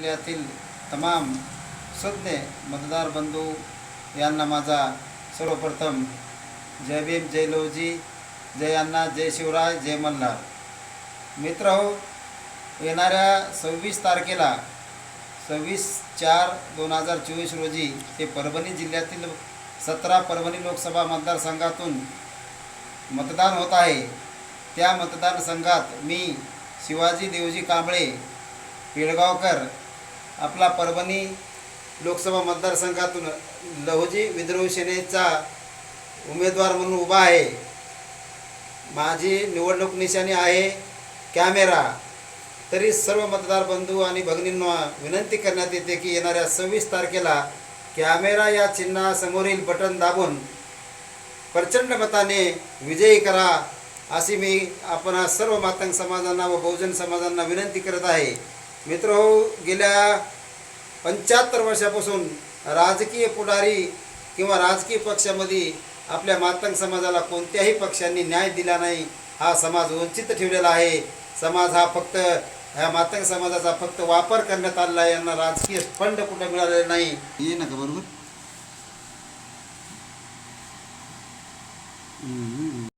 जिल्ह्यातील तमाम सज्ञ मतदार बंधू यांना माझा सर्वप्रथम जय भीम, जय लवजी, जय अण्णा, जय शिवराय, जय मल्हार. मित्रहो, येणाऱ्या 26 तारखेला 26/4/2024 रोजी ते परभणी जिल्ह्यातील 17 परभणी लोकसभा मतदारसंघातून मतदान होत आहे. त्या मतदारसंघात मी शिवाजी देवजी कांबळे पिळगावकर आपला परभणी लोकसभा मतदारसंघातून लहुजी विद्रोही सेनेचा उमेदवार म्हणून उभा आहे. माझी निवडणूक निशाणी आहे कॅमेरा. तरी सर्व मतदार बंधू आणि भगिनींना विनंती करण्यात येते की येणाऱ्या 26 तारखेला कॅमेरा या चिन्हासमोरील बटन दाबून प्रचंड मताने विजयी करा, अशी मी आपण सर्व मातंग समाजांना व बहुजन समाजांना विनंती करत आहे. मित्रहो, गेल्या 75 वर्षापासून राजकीय पुढारी किंवा राजकीय पक्षामध्ये आपल्या मातंग समाजाला कोणत्याही पक्षांनी न्याय दिला नाही. हा समाज वंचित ठेवलेला आहे. समाज हा फक्त ह्या मातंग समाजाचा फक्त वापर करण्यात आलेला आहे. यांना राजकीय फंड कुठे मिळालेला नाही. ये नका बरोबर.